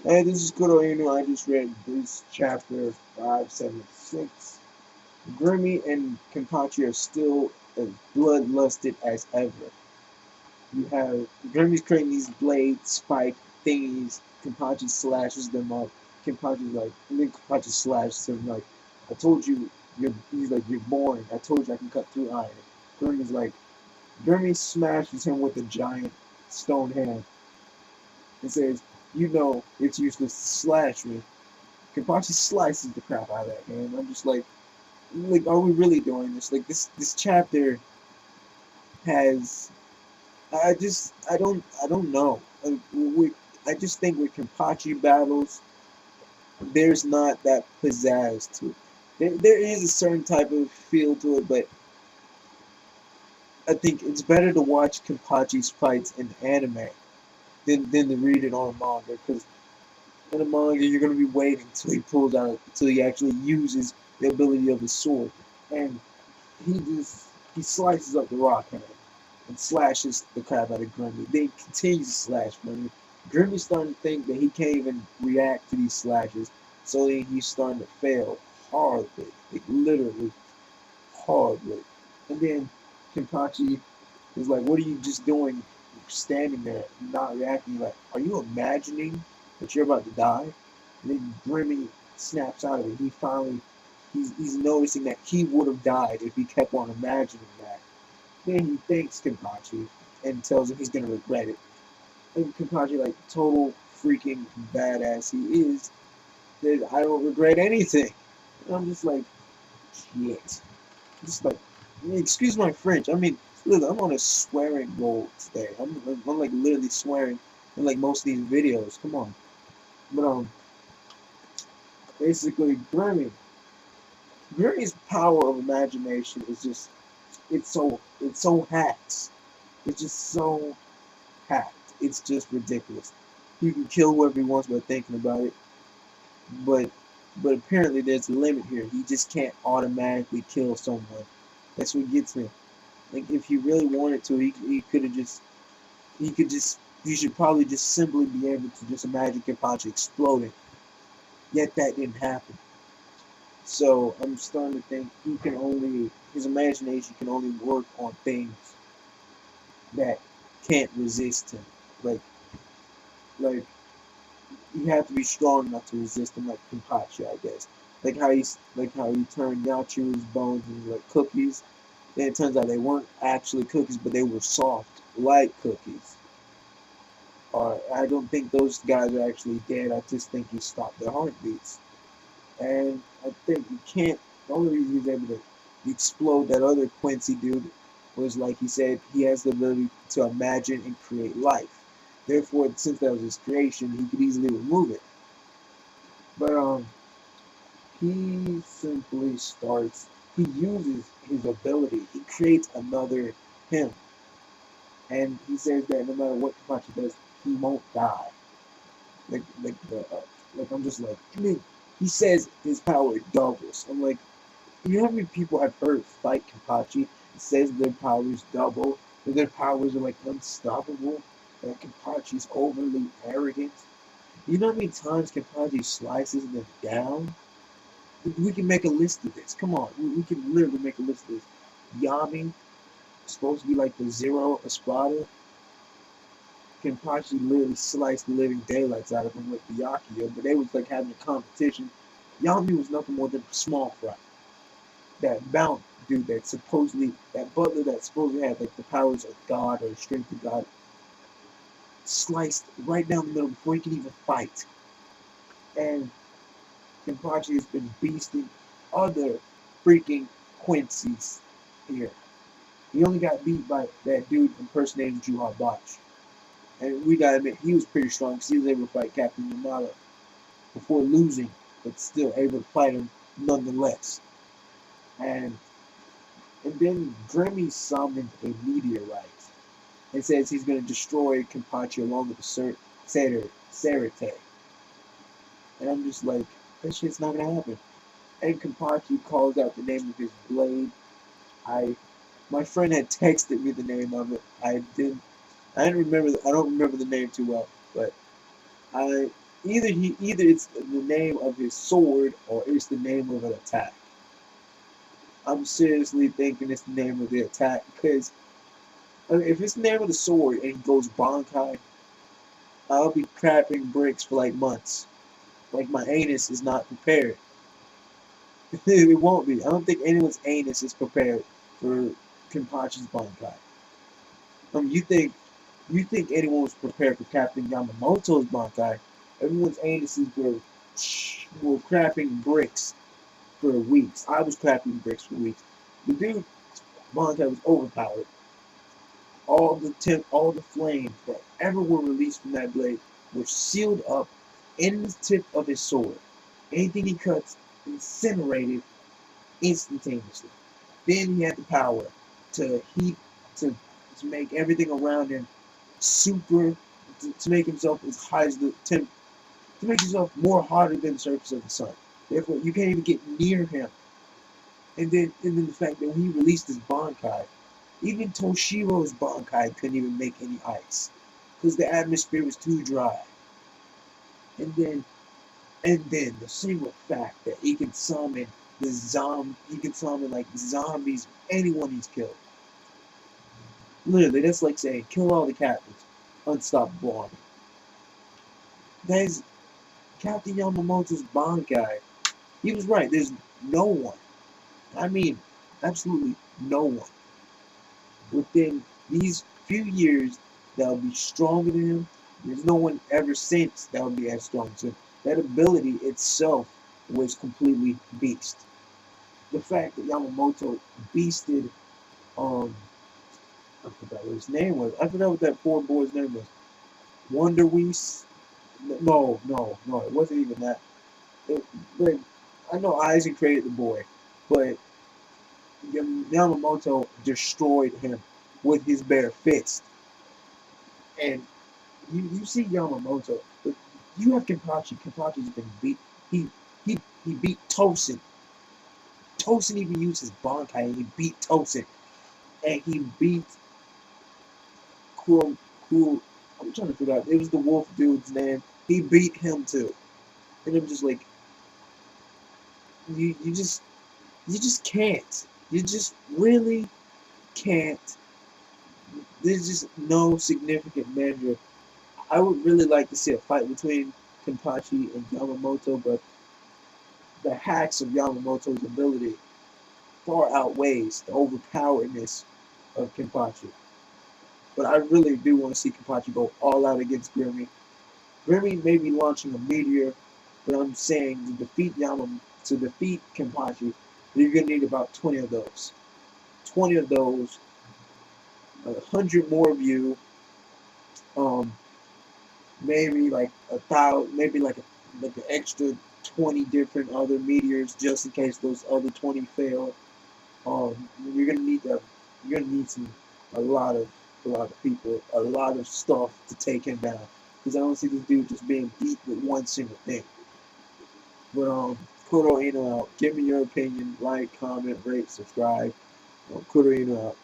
Hey, this is good Inu. I just read Bleach chapter 576. Grimmy and Kenpachi are still as bloodlusted as ever. You have Grimmy's creating these blade spike thingies. Kenpachi slashes them up. Kenpachi's like, and then Kenpachi slashes him like, I told you, he's like, you're boring. I told you I can cut through iron. Grimmy's like, Grimmy smashes him with a giant stone hand and says, you know, it's useless to slash me. Kenpachi slices the crap out of that hand. I'm just like, are we really doing this? Like this chapter has, I don't know. I just think with Kenpachi battles, there's not that pizzazz to it. There is a certain type of feel to it, but I think it's better to watch Kenpachi's fights in anime than to read it on manga because in a manga, you're gonna be waiting till he pulls out, till he actually uses the ability of his sword, and he slices up the rock hand and slashes the crap out of Grimmy. Then continues to slash Grimmy. Grimmy's starting to think that he can't even react to these slashes, so he's starting to fail horribly, like literally horribly. And then Kenpachi is like, "What are you just doing, standing there, not reacting? Like, are you imagining that you're about to die?" And then Grimmy snaps out of it. He's noticing that he would have died if he kept on imagining that. Then he thanks Kenpachi and tells him he's gonna regret it. And Kenpachi, like total freaking badass he is, says, "I don't regret anything." And I'm just like, shit. Just like, excuse my French. I mean, look, I'm on a swearing roll today. I'm like literally swearing in like most of these videos. Come on, but basically, Grimmy's power of imagination is just it's so hacked. It's just so hacked. It's just ridiculous. He can kill whoever he wants by thinking about it, but but apparently there's a limit here. He just can't automatically kill someone. That's what gets me. Like if he really wanted to, he could have just he could just he should probably just simply be able to just imagine Kenpachi exploding. Yet that didn't happen. So I'm starting to think he can only his imagination can only work on things that can't resist him. Like like you have to be strong enough to resist him, like Kenpachi, I guess. Like how he turned Yachiro's bones into like cookies. Then it turns out they weren't actually cookies, but they were soft, like cookies. I don't think those guys are actually dead. I just think he stopped their heartbeats. And I think you can't. The only reason he's able to explode that other Quincy dude was like he said, he has the ability to imagine and create life. Therefore, since that was his creation, he could easily remove it. But he simply starts. He uses his ability. He creates another him, and he says that no matter what Kapachi does, he won't die. Like I'm just like, I mean, he says his power doubles. I'm like, you know how many people I've heard fight Kapachi? It says their powers double, that their powers are like unstoppable. That Kapachi's overly arrogant. You know how many times Kapachi slices them down? We can make a list of this. Come on, we can literally make a list of this. Yami, supposed to be like the Zero Espada, Kenpachi literally sliced the living daylights out of him with the Byakuya, but they was like having a competition. Yami was nothing more than a small fry. That Mount dude that supposedly, that butler that supposedly had like the powers of God or the strength of God, sliced right down the middle before he could even fight. And Kenpachi has been beasting other freaking Quincy's here. He only got beat by that dude impersonating Juha Botch. And we gotta admit, he was pretty strong because he was able to fight Captain Yamada before losing, but still able to fight him nonetheless. And then Grimmy summoned a meteorite and says he's going to destroy Kenpachi along with the Sarate. And I'm just like, that shit's not going to happen. And Kenpachi calls out the name of his blade. I, my friend had texted me the name of it. I didn't remember. I don't remember the name too well, but I either it's the name of his sword or it's the name of an attack. I'm seriously thinking it's the name of the attack because if it's the name of the sword and he goes Bankai, I'll be crapping bricks for like months. Like my anus is not prepared. It won't be. I don't think anyone's anus is prepared for Kenpachi's Bankai. You think anyone was prepared for Captain Yamamoto's Bankai? Everyone's anuses were crapping bricks for weeks. I was crapping bricks for weeks. The dude Bankai was overpowered. All the flames that ever were released from that blade were sealed up in the tip of his sword. Anything he cuts incinerated instantaneously. Then he had the power to heat to make everything around him super to make himself as high as the temp to make himself more hotter than the surface of the sun. Therefore, you can't even get near him. And then the fact that when he released his Bankai, even Toshiro's Bankai couldn't even make any ice because the atmosphere was too dry. And then and then the single fact that he can summon like zombies, anyone he's killed. Literally, that's like saying kill all the captains, unstoppable army. That is Captain Yamamoto's Bankai. He was right. There's no one. I mean, absolutely no one within these few years that will be stronger than him. There's no one ever since that will be as strong as him. That ability itself was completely beast. The fact that Yamamoto beasted, um, I forgot what his name was. I forgot what that poor boy's name was. Wonder Weiss? No, it wasn't even that. But I know Isaac created the boy, but Yamamoto destroyed him with his bare fist. And you see Yamamoto, but you have Kenpachi. Kenpachi's been beat. He he beat Tosin. Tosin even used his Bankai and he beat Tosin. And he beat Cool Cool. I'm trying to figure out. It was the wolf dude's name. He beat him too. And I'm just like, you you just can't. You just really can't. There's just no significant measure. I would really like to see a fight between Kenpachi and Yamamoto, but the hacks of Yamamoto's ability far outweighs the overpowerness of Kenpachi. But I really do want to see Kenpachi go all out against Grimmy. Grimmy may be launching a meteor, but I'm saying to defeat Kenpachi, you're gonna need about 20 of those. 20 of those, 100 more of you, um, maybe like a thousand, maybe like an extra 20 different other meteors just in case those other 20 fail. You're gonna need that. You're gonna need a lot of a lot of people, a lot of stuff to take him down. Because I don't see this dude just being beat with one single thing. But Kuro Ino out. Give me your opinion. Like, comment, rate, subscribe. Kuro Ino out.